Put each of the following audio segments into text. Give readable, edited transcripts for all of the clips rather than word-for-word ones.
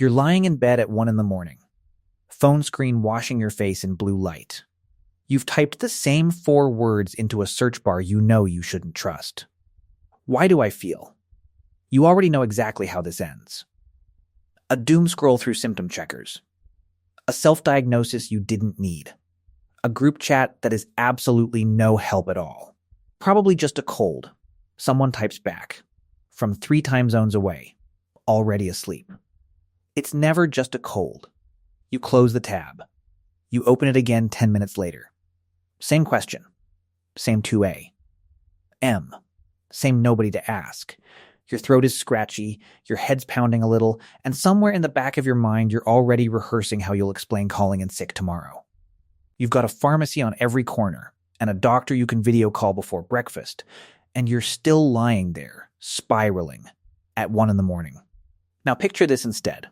You're lying in bed at 1 in the morning, phone screen washing your face in blue light. You've typed the same 4 words into a search bar you know you shouldn't trust. Why do I feel? You already know exactly how this ends. A doom scroll through symptom checkers. A self-diagnosis you didn't need. A group chat that is absolutely no help at all. Probably just a cold. Someone types back. From 3 time zones away. Already asleep. It's never just a cold. You close the tab. You open it again 10 minutes later. Same question. Same 2A. M. Same nobody to ask. Your throat is scratchy, your head's pounding a little, and somewhere in the back of your mind you're already rehearsing how you'll explain calling in sick tomorrow. You've got a pharmacy on every corner, and a doctor you can video call before breakfast, and you're still lying there, spiraling, at 1 in the morning. Now picture this instead.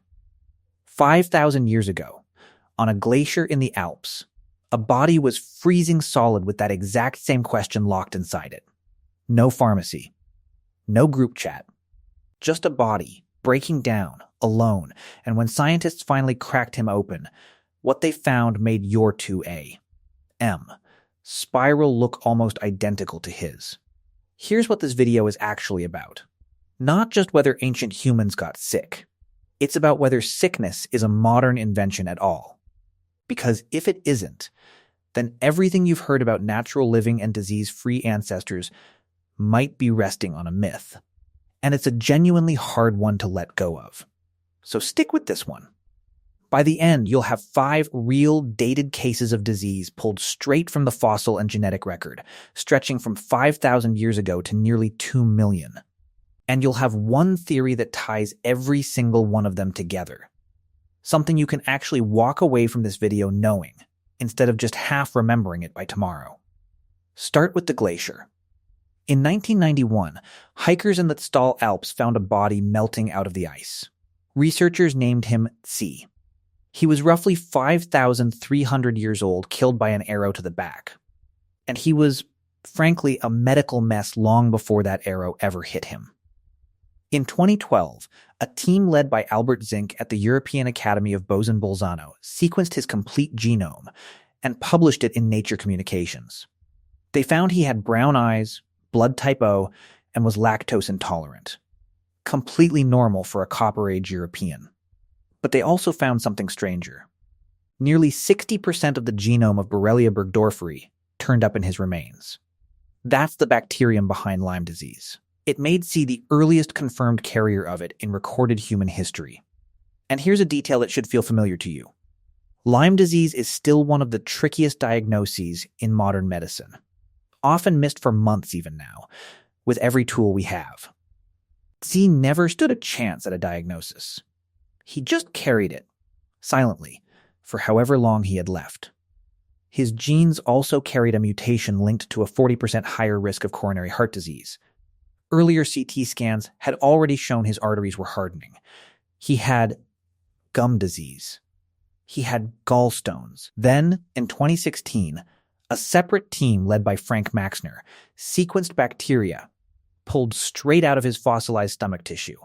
5,000 years ago, on a glacier in the Alps, a body was freezing solid with that exact same question locked inside it. No pharmacy. No group chat. Just a body, breaking down, alone, and when scientists finally cracked him open, what they found made your 2A. M. Spiral look almost identical to his. Here's what this video is actually about. Not just whether ancient humans got sick. It's about whether sickness is a modern invention at all. Because if it isn't, then everything you've heard about natural living and disease-free ancestors might be resting on a myth. And it's a genuinely hard one to let go of. So stick with this one. By the end, you'll have 5 real, dated cases of disease pulled straight from the fossil and genetic record, stretching from 5,000 years ago to nearly 2 million. And you'll have one theory that ties every single one of them together. Something you can actually walk away from this video knowing, instead of just half remembering it by tomorrow. Start with the glacier. In 1991, hikers in the Alps found a body melting out of the ice. Researchers named him Otzi. He was roughly 5,300 years old, killed by an arrow to the back. And he was, frankly, a medical mess long before that arrow ever hit him. In 2012, a team led by Albert Zink at the European Academy of Bolzano sequenced his complete genome and published it in Nature Communications. They found he had brown eyes, blood type O, and was lactose intolerant. Completely normal for a Copper Age European. But they also found something stranger. Nearly 60% of the genome of Borrelia burgdorferi turned up in his remains. That's the bacterium behind Lyme disease. It made C the earliest confirmed carrier of it in recorded human history. And here's a detail that should feel familiar to you. Lyme disease is still one of the trickiest diagnoses in modern medicine. Often missed for months even now, with every tool we have. Z never stood a chance at a diagnosis. He just carried it, silently, for however long he had left. His genes also carried a mutation linked to a 40% higher risk of coronary heart disease. Earlier CT scans had already shown his arteries were hardening. He had gum disease. He had gallstones. Then, in 2016, a separate team led by Frank Maxner sequenced bacteria pulled straight out of his fossilized stomach tissue,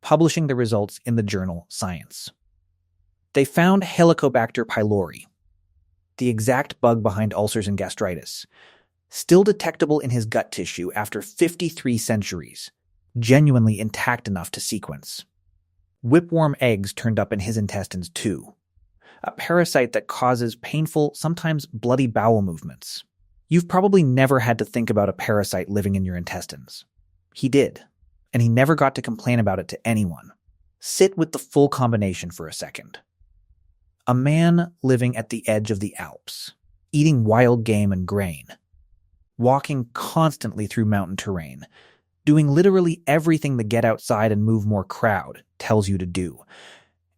publishing the results in the journal Science. They found Helicobacter pylori, the exact bug behind ulcers and gastritis, still detectable in his gut tissue after 53 centuries, genuinely intact enough to sequence. Whipworm eggs turned up in his intestines too, a parasite that causes painful, sometimes bloody bowel movements. You've probably never had to think about a parasite living in your intestines. He did, and he never got to complain about it to anyone. Sit with the full combination for a second. A man living at the edge of the Alps, eating wild game and grain, walking constantly through mountain terrain, doing literally everything the get outside and move more crowd tells you to do.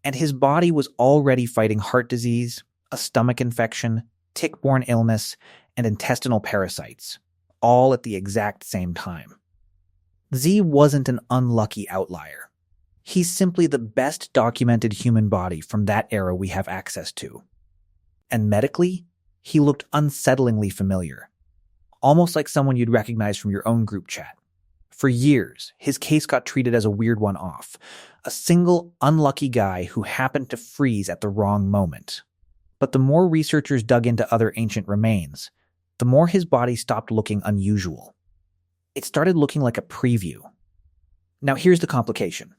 And his body was already fighting heart disease, a stomach infection, tick-borne illness, and intestinal parasites, all at the exact same time. Z wasn't an unlucky outlier. He's simply the best documented human body from that era we have access to. And medically, he looked unsettlingly familiar, almost like someone you'd recognize from your own group chat. For years, his case got treated as a weird one-off, a single unlucky guy who happened to freeze at the wrong moment. But the more researchers dug into other ancient remains, the more his body stopped looking unusual. It started looking like a preview. Now here's the complication.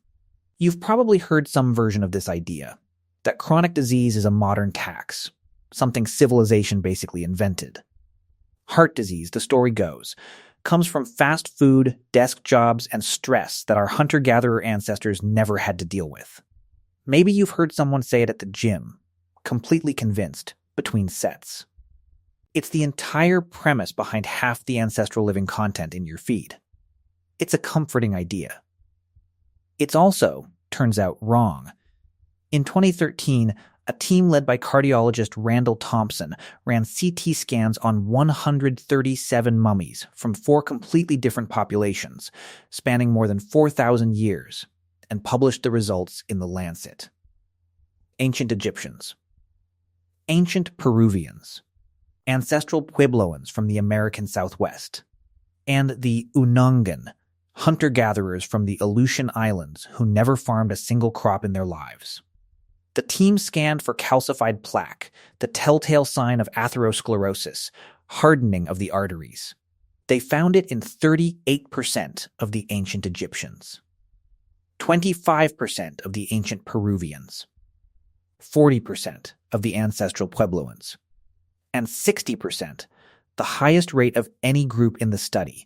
You've probably heard some version of this idea, that chronic disease is a modern tax, something civilization basically invented. Heart disease, the story goes, comes from fast food, desk jobs, and stress that our hunter-gatherer ancestors never had to deal with. Maybe you've heard someone say it at the gym, completely convinced, between sets. It's the entire premise behind half the ancestral living content in your feed. It's a comforting idea. It's also, turns out, wrong. In 2013, a team led by cardiologist Randall Thompson ran CT scans on 137 mummies from 4 completely different populations, spanning more than 4,000 years, and published the results in The Lancet. Ancient Egyptians. Ancient Peruvians. Ancestral Puebloans from the American Southwest. And the Unangan, hunter-gatherers from the Aleutian Islands who never farmed a single crop in their lives. The team scanned for calcified plaque, the telltale sign of atherosclerosis, hardening of the arteries. They found it in 38% of the ancient Egyptians, 25% of the ancient Peruvians, 40% of the ancestral Puebloans, and 60%, the highest rate of any group in the study,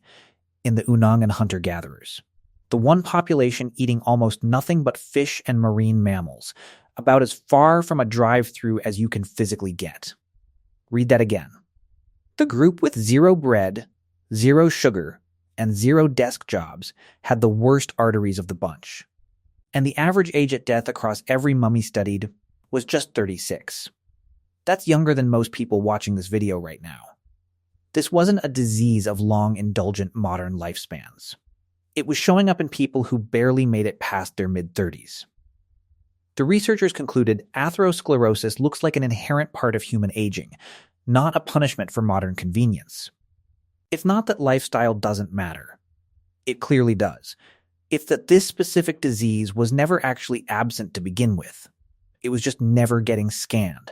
in the Unangan hunter-gatherers. The one population eating almost nothing but fish and marine mammals, about as far from a drive-through as you can physically get. Read that again. The group with 0 bread, 0 sugar, and 0 desk jobs had the worst arteries of the bunch. And the average age at death across every mummy studied was just 36. That's younger than most people watching this video right now. This wasn't a disease of long, indulgent modern lifespans. It was showing up in people who barely made it past their mid-30s. The researchers concluded atherosclerosis looks like an inherent part of human aging, not a punishment for modern convenience. It's not that lifestyle doesn't matter. It clearly does. It's that this specific disease was never actually absent to begin with. It was just never getting scanned.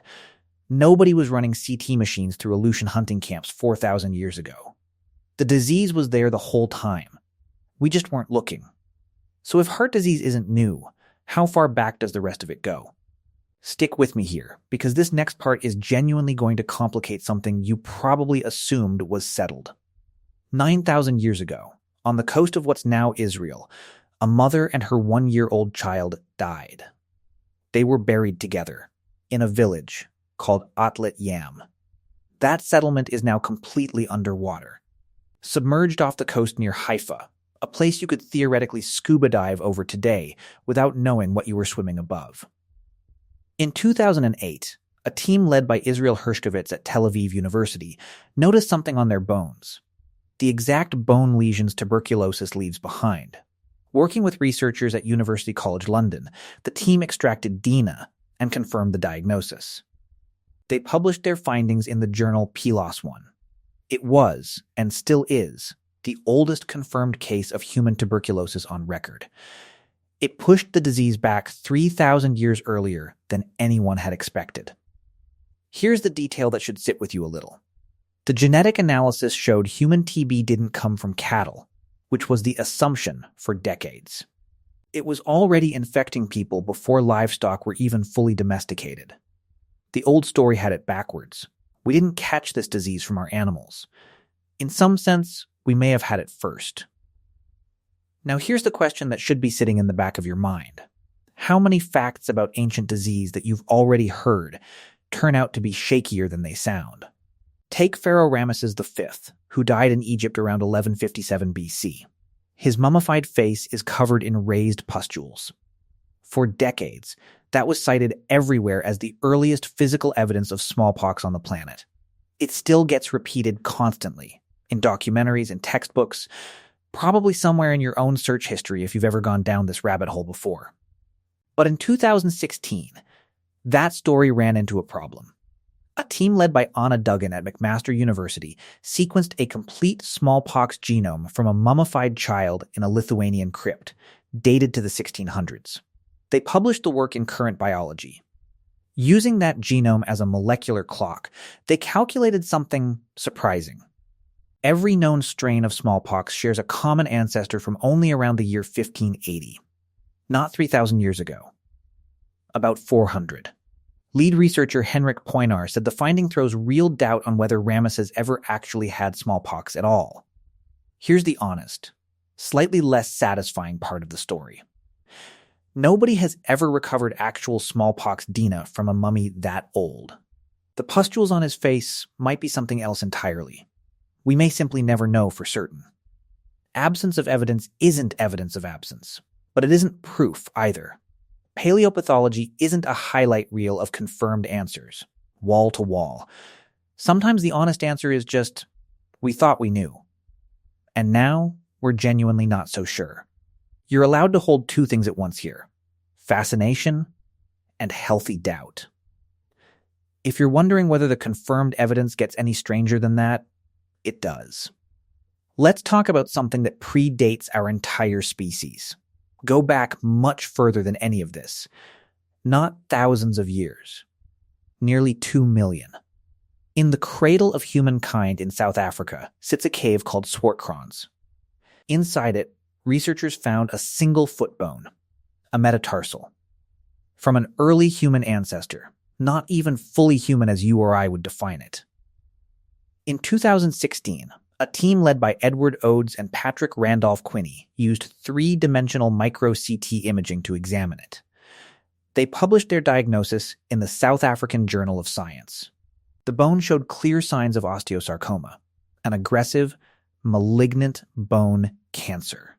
Nobody was running CT machines through Aleutian hunting camps 4,000 years ago. The disease was there the whole time. We just weren't looking. So if heart disease isn't new, how far back does the rest of it go? Stick with me here, because this next part is genuinely going to complicate something you probably assumed was settled. 9,000 years ago, on the coast of what's now Israel, a mother and her 1-year-old child died. They were buried together, in a village called outlier. That settlement is now completely underwater, submerged off the coast near Haifa, a place you could theoretically scuba dive over today without knowing what you were swimming above. In 2008, a team led by Israel Hershkovitz at Tel Aviv University noticed something on their bones, the exact bone lesions tuberculosis leaves behind. Working with researchers at University College London, the team extracted DNA and confirmed the diagnosis. They published their findings in the journal PLOS One. It was, and still is, the oldest confirmed case of human tuberculosis on record. It pushed the disease back 3,000 years earlier than anyone had expected. Here's the detail that should sit with you a little. The genetic analysis showed human TB didn't come from cattle, which was the assumption for decades. It was already infecting people before livestock were even fully domesticated. The old story had it backwards. We didn't catch this disease from our animals. In some sense, we may have had it first. Now here's the question that should be sitting in the back of your mind. How many facts about ancient disease that you've already heard turn out to be shakier than they sound? Take Pharaoh Ramesses V, who died in Egypt around 1157 BC. His mummified face is covered in raised pustules. For decades, that was cited everywhere as the earliest physical evidence of smallpox on the planet. It still gets repeated constantly, in documentaries and textbooks, probably somewhere in your own search history if you've ever gone down this rabbit hole before. But in 2016, that story ran into a problem. A team led by Anna Duggan at McMaster University sequenced a complete smallpox genome from a mummified child in a Lithuanian crypt, dated to the 1600s. They published the work in Current Biology. Using that genome as a molecular clock, they calculated something surprising. Every known strain of smallpox shares a common ancestor from only around the year 1580. Not 3,000 years ago. About 400. Lead researcher Henrik Poinar said the finding throws real doubt on whether Ramesses ever actually had smallpox at all. Here's the honest, slightly less satisfying part of the story. Nobody has ever recovered actual smallpox DNA from a mummy that old. The pustules on his face might be something else entirely. We may simply never know for certain. Absence of evidence isn't evidence of absence, but it isn't proof either. Paleopathology isn't a highlight reel of confirmed answers, wall to wall. Sometimes the honest answer is just, we thought we knew. And now, we're genuinely not so sure. You're allowed to hold two things at once here: fascination and healthy doubt. If you're wondering whether the confirmed evidence gets any stranger than that, it does. Let's talk about something that predates our entire species. Go back much further than any of this. Not thousands of years. Nearly 2 million. In the cradle of humankind in South Africa sits a cave called Swartkrans. Inside it, researchers found a single foot bone, a metatarsal, from an early human ancestor, not even fully human as you or I would define it. In 2016, a team led by Edward Oates and Patrick Randolph-Quinney used three-dimensional micro-CT imaging to examine it. They published their diagnosis in the South African Journal of Science. The bone showed clear signs of osteosarcoma, an aggressive, malignant bone cancer.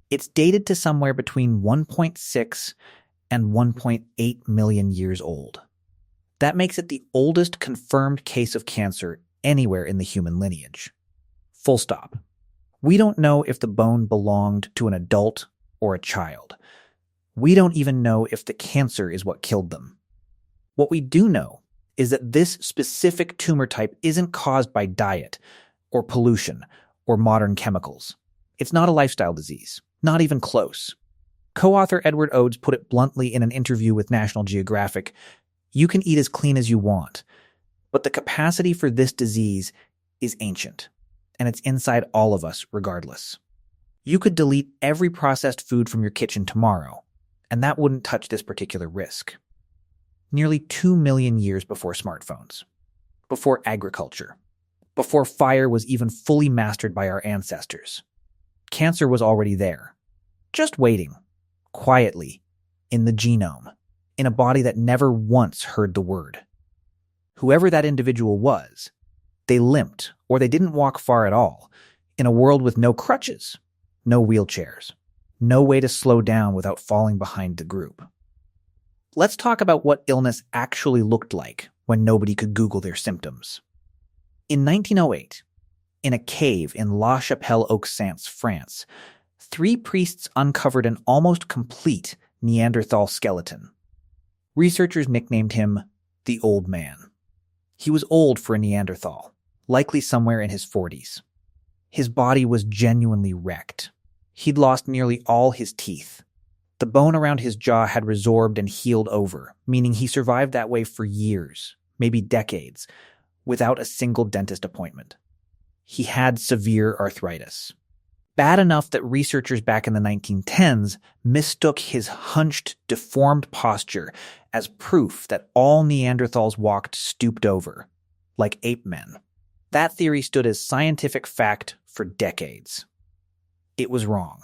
It's dated to somewhere between 1.6 and 1.8 million years old. That makes it the oldest confirmed case of cancer anywhere in the human lineage. Full stop. We don't know if the bone belonged to an adult or a child. We don't even know if the cancer is what killed them. What we do know is that this specific tumor type isn't caused by diet or pollution or modern chemicals. It's not a lifestyle disease, not even close. Co-author Edward Oates put it bluntly in an interview with National Geographic, "You can eat as clean as you want, but the capacity for this disease is ancient, and it's inside all of us regardless. You could delete every processed food from your kitchen tomorrow, and that wouldn't touch this particular risk." Nearly 2 million years before smartphones, before agriculture, before fire was even fully mastered by our ancestors. Cancer was already there, just waiting, quietly, in the genome, in a body that never once heard the word. Whoever that individual was, they limped, or they didn't walk far at all, in a world with no crutches, no wheelchairs, no way to slow down without falling behind the group. Let's talk about what illness actually looked like when nobody could Google their symptoms. In 1908, in a cave in La Chapelle-aux-Saints, France, 3 priests uncovered an almost complete Neanderthal skeleton. Researchers nicknamed him the Old Man. He was old for a Neanderthal, likely somewhere in his 40s. His body was genuinely wrecked. He'd lost nearly all his teeth. The bone around his jaw had resorbed and healed over, meaning he survived that way for years, maybe decades, without a single dentist appointment. He had severe arthritis. Bad enough that researchers back in the 1910s mistook his hunched, deformed posture as proof that all Neanderthals walked stooped over, like ape men. That theory stood as scientific fact for decades. It was wrong.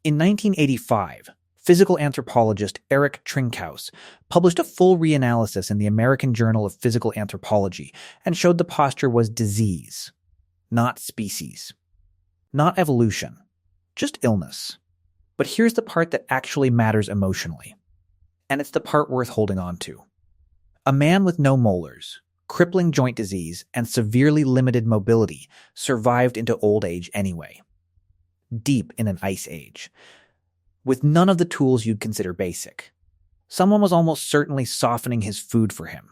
In 1985, physical anthropologist Eric Trinkhaus published a full reanalysis in the American Journal of Physical Anthropology and showed the posture was disease, not species. Not evolution, just illness. But here's the part that actually matters emotionally. And it's the part worth holding on to. A man with no molars, crippling joint disease, and severely limited mobility survived into old age anyway. Deep in an ice age. With none of the tools you'd consider basic. Someone was almost certainly softening his food for him,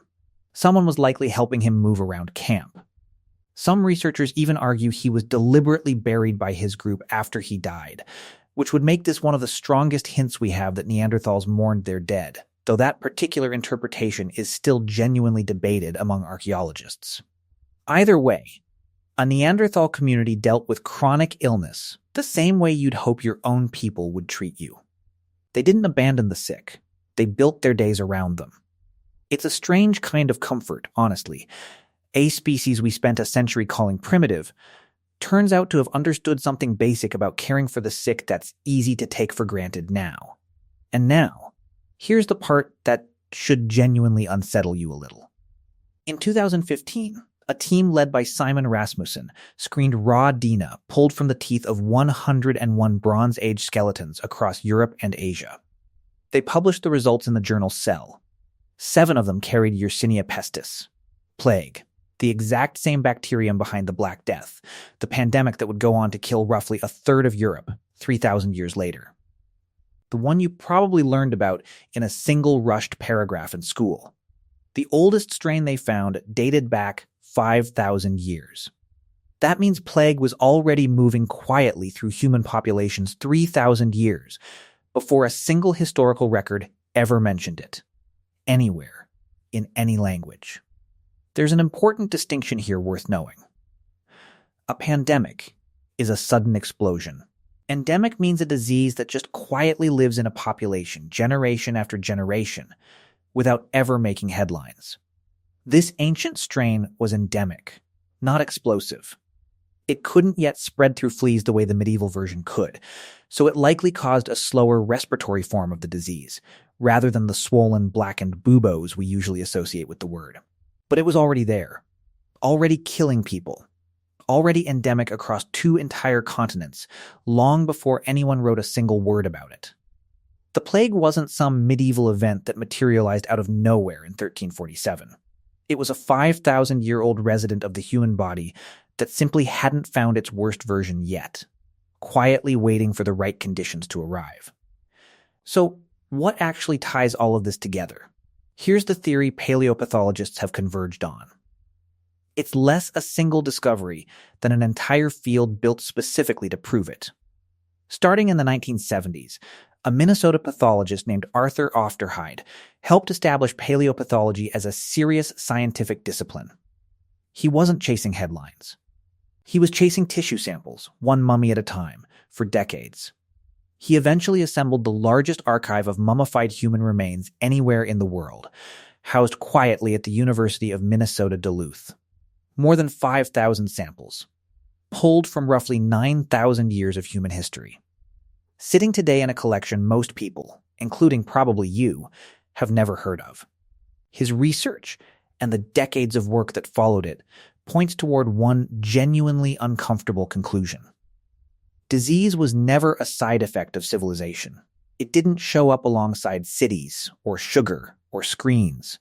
Someone was likely helping him move around camp. Some researchers even argue he was deliberately buried by his group after he died, which would make this one of the strongest hints we have that Neanderthals mourned their dead, though that particular interpretation is still genuinely debated among archaeologists. Either way, a Neanderthal community dealt with chronic illness the same way you'd hope your own people would treat you. They didn't abandon the sick. They built their days around them. It's a strange kind of comfort, honestly. A species we spent a century calling primitive turns out to have understood something basic about caring for the sick that's easy to take for granted now. And now, here's the part that should genuinely unsettle you a little. In 2015, a team led by Simon Rasmussen screened raw DNA pulled from the teeth of 101 Bronze Age skeletons across Europe and Asia. They published the results in the journal Cell. 7 of them carried Yersinia pestis, plague, the exact same bacterium behind the Black Death, the pandemic that would go on to kill roughly a third of Europe 3,000 years later. The one you probably learned about in a single rushed paragraph in school. The oldest strain they found dated back 5,000 years. That means plague was already moving quietly through human populations 3,000 years before a single historical record ever mentioned it, anywhere, in any language. There's an important distinction here worth knowing. A pandemic is a sudden explosion. Endemic means a disease that just quietly lives in a population, generation after generation, without ever making headlines. This ancient strain was endemic, not explosive. It couldn't yet spread through fleas the way the medieval version could, so it likely caused a slower respiratory form of the disease, rather than the swollen, blackened buboes we usually associate with the word. But it was already there, already killing people, already endemic across 2 entire continents, long before anyone wrote a single word about it. The plague wasn't some medieval event that materialized out of nowhere in 1347. It was a 5,000-year-old resident of the human body that simply hadn't found its worst version yet, quietly waiting for the right conditions to arrive. So, what actually ties all of this together? Here's the theory paleopathologists have converged on. It's less a single discovery than an entire field built specifically to prove it. Starting in the 1970s, a Minnesota pathologist named Arthur Ofterhide helped establish paleopathology as a serious scientific discipline. He wasn't chasing headlines. He was chasing tissue samples, one mummy at a time, for decades. He eventually assembled the largest archive of mummified human remains anywhere in the world, housed quietly at the University of Minnesota Duluth. More than 5,000 samples, pulled from roughly 9,000 years of human history. Sitting today in a collection most people, including probably you, have never heard of. His research and the decades of work that followed it points toward one genuinely uncomfortable conclusion. Disease was never a side effect of civilization. It didn't show up alongside cities, or sugar, or screens.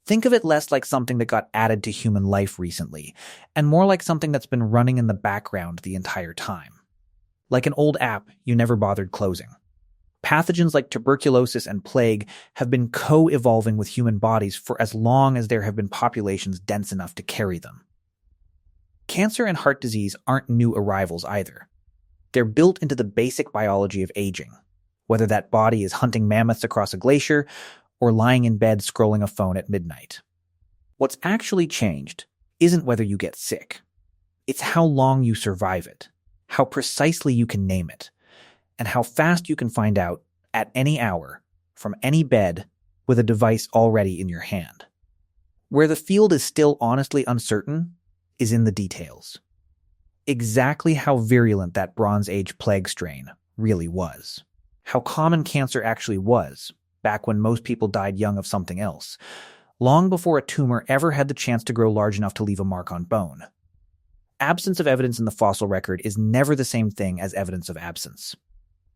Think of it less like something that got added to human life recently, and more like something that's been running in the background the entire time. Like an old app you never bothered closing. Pathogens like tuberculosis and plague have been co-evolving with human bodies for as long as there have been populations dense enough to carry them. Cancer and heart disease aren't new arrivals either. They're built into the basic biology of aging, whether that body is hunting mammoths across a glacier or lying in bed scrolling a phone at midnight. What's actually changed isn't whether you get sick. It's how long you survive it, how precisely you can name it, and how fast you can find out at any hour, from any bed, with a device already in your hand. Where the field is still honestly uncertain is in the details. Exactly how virulent that Bronze Age plague strain really was. How common cancer actually was, back when most people died young of something else, long before a tumor ever had the chance to grow large enough to leave a mark on bone. Absence of evidence in the fossil record is never the same thing as evidence of absence.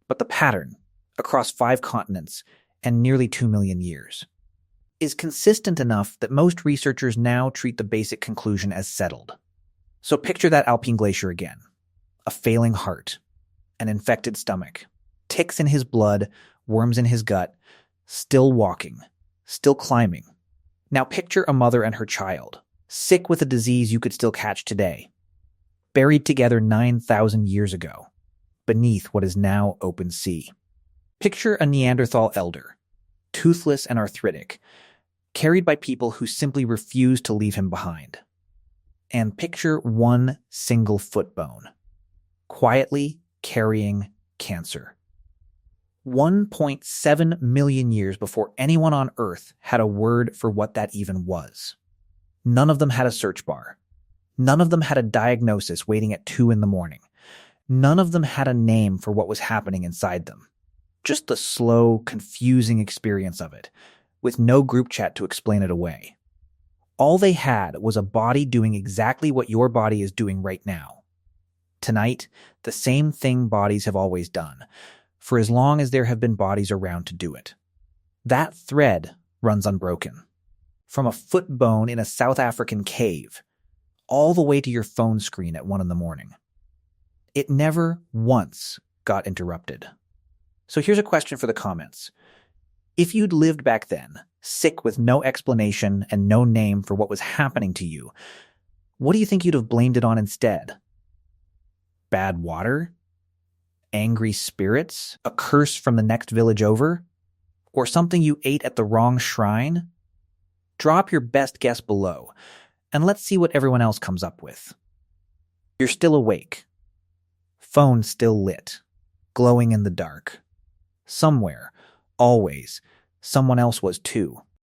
But the pattern, across 5 continents and nearly 2 million years, is consistent enough that most researchers now treat the basic conclusion as settled. So picture that Alpine glacier again. A failing heart, an infected stomach, ticks in his blood, worms in his gut, still walking, still climbing, Now picture a mother and her child, sick with a disease you could still catch today, buried together 9,000 years ago, beneath what is now open sea. Picture a Neanderthal elder, toothless and arthritic, carried by people who simply refuse to leave him behind. And picture one single foot bone, quietly carrying cancer. 1.7 million years before anyone on Earth had a word for what that even was. None of them had a search bar. None of them had a diagnosis waiting at 2 a.m. None of them had a name for what was happening inside them. Just the slow, confusing experience of it, with no group chat to explain it away. All they had was a body doing exactly what your body is doing right now. Tonight, the same thing bodies have always done, for as long as there have been bodies around to do it. That thread runs unbroken. From a foot bone in a South African cave, all the way to your phone screen at 1 a.m. It never once got interrupted. So here's a question for the comments. If you'd lived back then, sick with no explanation and no name for what was happening to you, what do you think you'd have blamed it on instead? Bad water? Angry spirits? A curse from the next village over? Or something you ate at the wrong shrine? Drop your best guess below, and let's see what everyone else comes up with. You're still awake. Phone still lit, glowing in the dark. Somewhere, always, someone else was too.